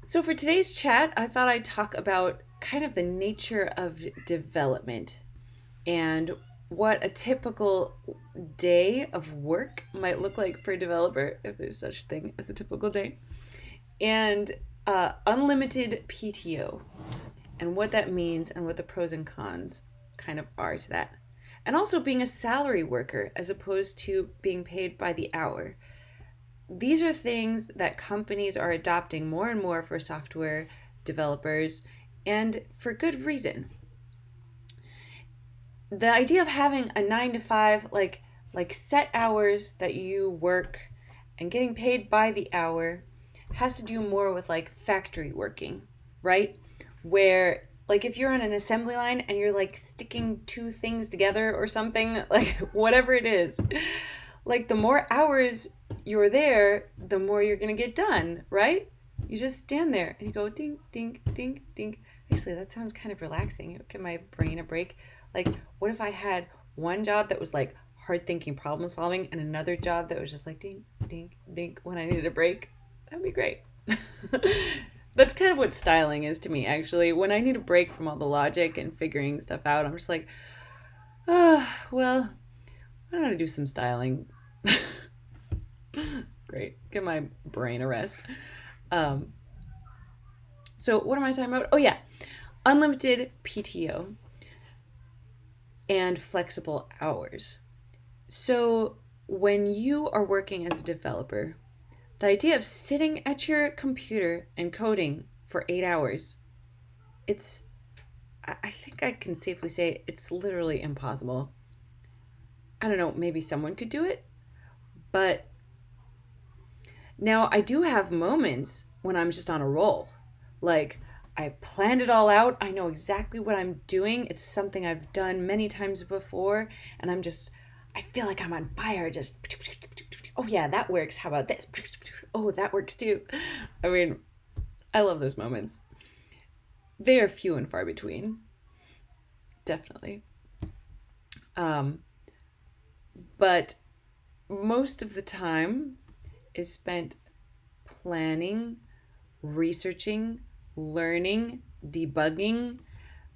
So, for today's chat, I thought I'd talk about kind of the nature of development and what a typical day of work might look like for a developer, if there's such thing as a typical day, and unlimited PTO and what that means and what the pros and cons kind of are to that. And also being a salary worker as opposed to being paid by the hour. These are things that companies are adopting more and more for software developers, and for good reason. The idea of having a 9 to 5, like set hours that you work and getting paid by the hour, has to do more with like factory working, right? Where like if you're on an assembly line and you're like sticking two things together or something, like whatever it is, like the more hours you're there, the more you're going to get done, right? You just stand there and you go ding, ding, ding, ding. Actually, that sounds kind of relaxing. It would give my brain a break. Like, what if I had one job that was like hard thinking, problem solving, and another job that was just like ding, ding, ding when I needed a break? That'd be great. That's kind of what styling is to me, actually. When I need a break from all the logic and figuring stuff out, I'm just like, well, I don't know how to do some styling. Great. Give my brain a rest. Um, so, what am I talking about? Oh, yeah. Unlimited PTO and flexible hours. So, when you are working as a developer, the idea of sitting at your computer and coding for 8 hours, it's, I think I can safely say it's literally impossible. I don't know, maybe someone could do it, but now I do have moments when I'm just on a roll. Like, I've planned it all out. I know exactly what I'm doing. It's something I've done many times before. And I feel like I'm on fire. Just, oh, yeah, that works. How about this? Oh, that works too. I mean, I love those moments. They are few and far between, definitely. Um, but most of the time is spent planning, researching, learning, debugging,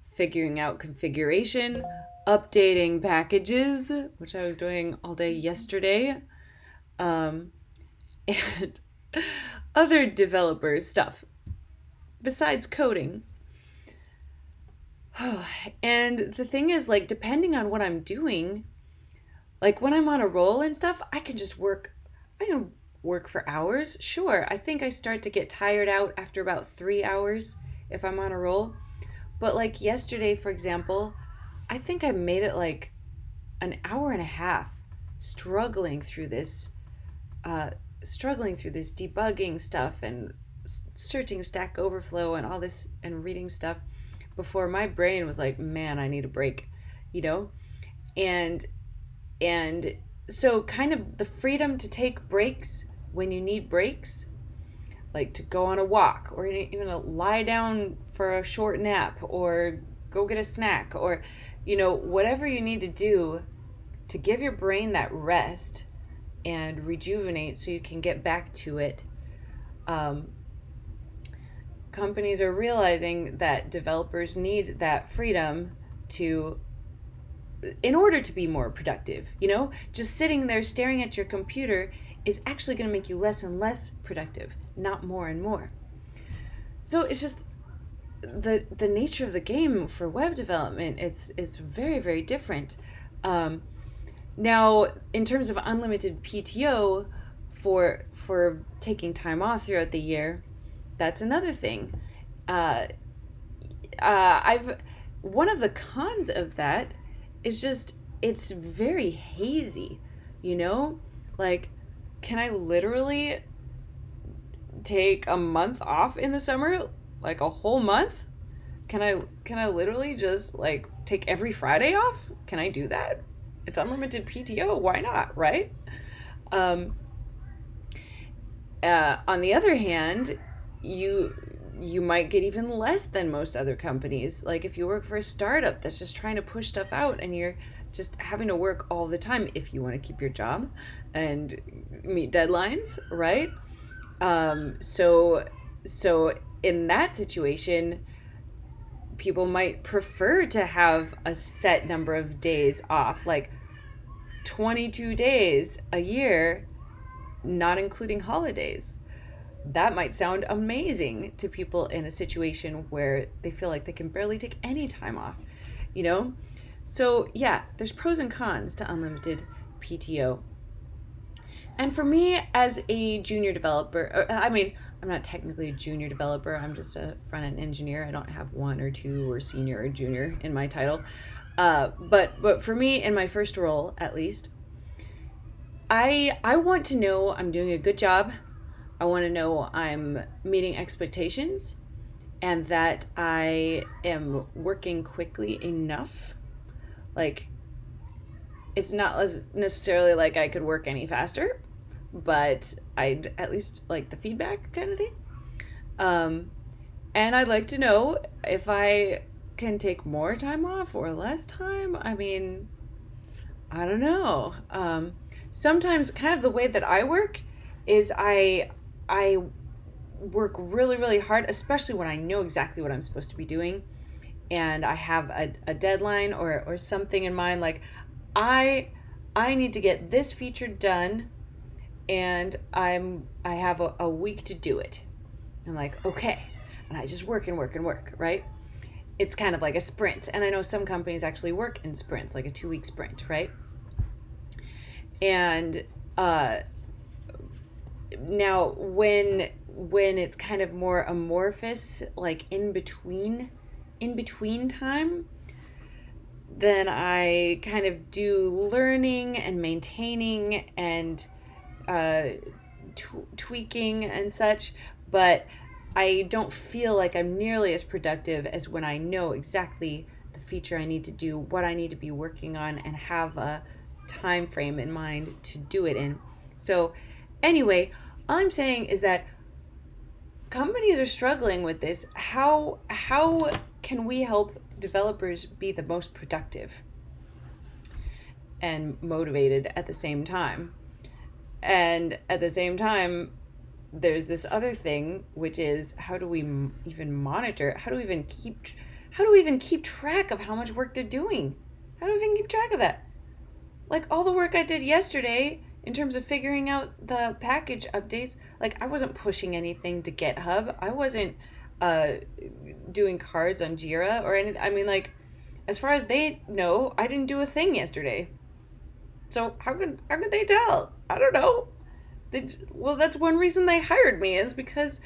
figuring out configuration, updating packages, which I was doing all day yesterday, um, and other developer stuff besides coding. And the thing is, like, depending on what I'm doing, like when I'm on a roll and stuff, I can work for hours. Sure, I think I start to get tired out after about 3 hours if I'm on a roll. But like yesterday, for example, I think I made it like an hour and a half struggling through this, uh, struggling through this debugging stuff and searching Stack Overflow and all this and reading stuff before my brain was like, man, I need a break, you know? And and so kind of the freedom to take breaks when you need breaks, like to go on a walk or even to lie down for a short nap or go get a snack or whatever you need to do to give your brain that rest and rejuvenate so you can get back to it. um, Companies are realizing that developers need that freedom to in order to be more productive. Just sitting there staring at your computer is actually going to make you less and less productive, not more and more. So it's just the nature of the game for web development is very, very different. um, Now, in terms of unlimited PTO for taking time off throughout the year, that's another thing. uh, I've One of the cons of that is just it's very hazy, you know? Like, can I literally take a month off in the summer? Like a whole month? Can I literally just like take every Friday off? Can I do that? It's unlimited PTO. Why not, right? Um, on the other hand, you you might get even less than most other companies. Like if you work for a startup that's just trying to push stuff out and you're just having to work all the time if you want to keep your job and meet deadlines, right? So in that situation, people might prefer to have a set number of days off, like 22 days a year, not including holidays. That might sound amazing to people in a situation where they feel like they can barely take any time off, you know? So, yeah, there's pros and cons to unlimited PTO. And for me, as a junior developer, I mean, I'm not technically a junior developer. I'm just a front end engineer. I don't have one or two or senior or junior in my title. But for me, in my first role, at least, I want to know I'm doing a good job. I want to know I'm meeting expectations and that I am working quickly enough. Like, it's not necessarily like I could work any faster, but I'd at least like the feedback kind of thing. Um, and I'd like to know if I can take more time off or less time. I mean, I don't know. Sometimes, kind of the way that I work is I work really really hard, especially when I know exactly what I'm supposed to be doing, and I have a deadline or something in mind. Like, I I need to get this feature done, and I have a week to do it. I'm like, okay, and I just work and work and work, right? It's kind of like a sprint, and I know some companies actually work in sprints, like a 2 week sprint, right? And uh, now when it's kind of more amorphous, like in between time, then I kind of do learning and maintaining and uh, tweaking and such, but I don't feel like I'm nearly as productive as when I know exactly the feature I need to do, what I need to be working on, and have a time frame in mind to do it in. So, anyway, all I'm saying is that companies are struggling with this. How can we help developers be the most productive and motivated at the same time? And at the same time, there's this other thing, which is how do we even monitor? How do we even keep track of how much work they're doing? How do we even keep track of that? Like, all the work I did yesterday in terms of figuring out the package updates, like, I wasn't pushing anything to GitHub. I wasn't uh, doing cards on Jira or anything. I mean, like, as far as they know, I didn't do a thing yesterday. So how could they tell? I don't know. Well, that's one reason they hired me is because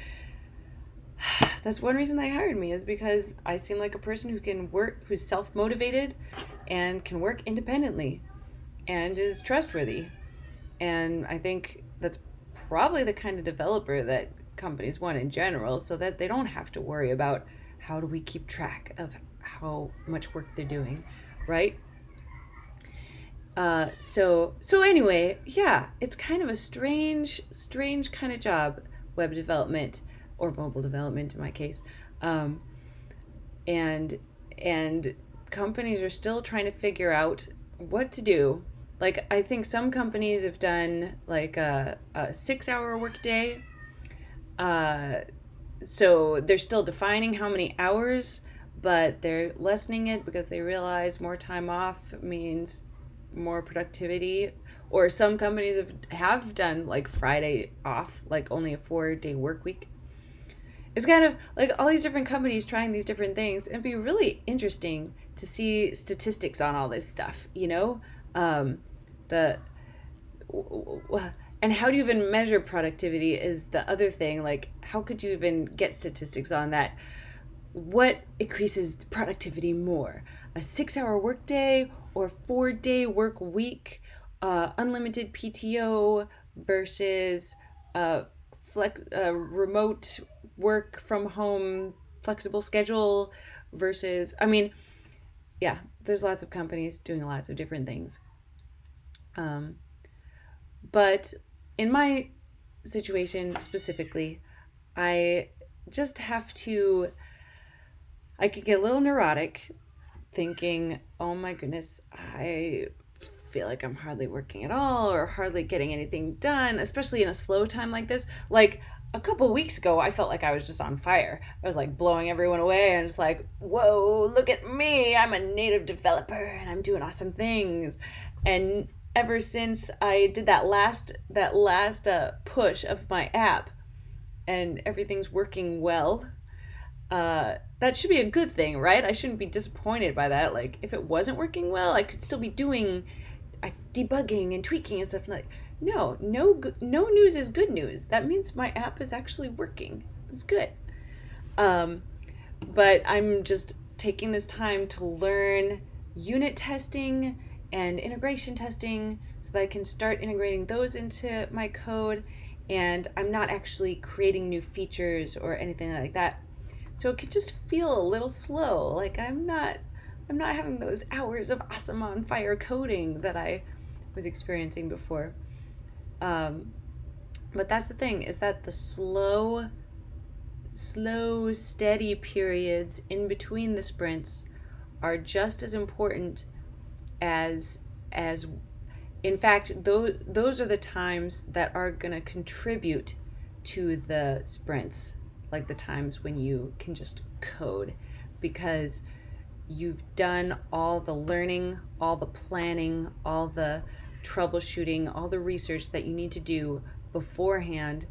I seem like a person who can work, who's self motivated, and can work independently, and is trustworthy. And I think that's probably the kind of developer that companies want in general, so that they don't have to worry about how do we keep track of how much work they're doing, right? So anyway, yeah, it's kind of a strange kind of job, web development or mobile development in my case, um, and and companies are still trying to figure out what to do. Like, I think some companies have done like a 6 hour workday. Uh, so they're still defining how many hours, but they're lessening it because they realize more time off means more productivity. Or some companies have done like Friday off, like only a 4 day work week. It's kind of like all these different companies trying these different things. It'd be really interesting to see statistics on all this stuff, you know? The and how do you even measure productivity is the other thing. Like, how could you even get statistics on that? What increases productivity more, a 6 hour workday or 4 day work week, unlimited PTO versus remote work from home, flexible schedule versus, I mean, yeah, there's lots of companies doing lots of different things. Um, but in my situation specifically, I just have to, I could get a little neurotic thinking, oh my goodness, I feel like I'm hardly working at all or hardly getting anything done, especially in a slow time like this. Like, a couple weeks ago, I felt like I was just on fire. I was like blowing everyone away and just like, whoa, look at me. I'm a native developer and I'm doing awesome things. And ever since I did that last push of my app and everything's working well, that should be a good thing, right? I shouldn't be disappointed by that. Like, if it wasn't working well, I could still be doing debugging and tweaking and stuff. Like, no news is good news. That means my app is actually working. It's good. Um, but I'm just taking this time to learn unit testing and integration testing so that I can start integrating those into my code. And I'm not actually creating new features or anything like that. So it could just feel a little slow. Like I'm not having those hours of awesome on fire coding that I was experiencing before. Um, but that's the thing, is that the slow, steady periods in between the sprints are just as important as in fact those are the times that are going to contribute to the sprints, like the times when you can just code, because you've done all the learning, all the planning, all the troubleshooting, all the research that you need to do beforehand,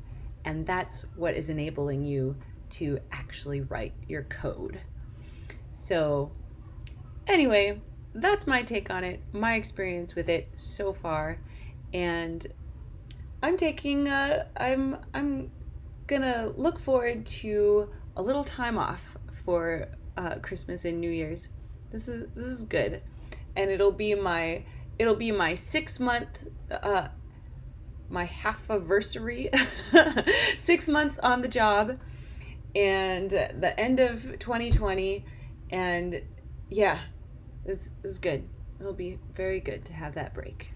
and that's what is enabling you to actually write your code. So, anyway, that's my take on it, my experience with it so far, and I'm gonna look forward to a little time off for Christmas and New Year's. This is good, and it'll be my 6 month my half anniversary, 6 months on the job, and the end of 2020, and yeah, this is good. It'll be very good to have that break.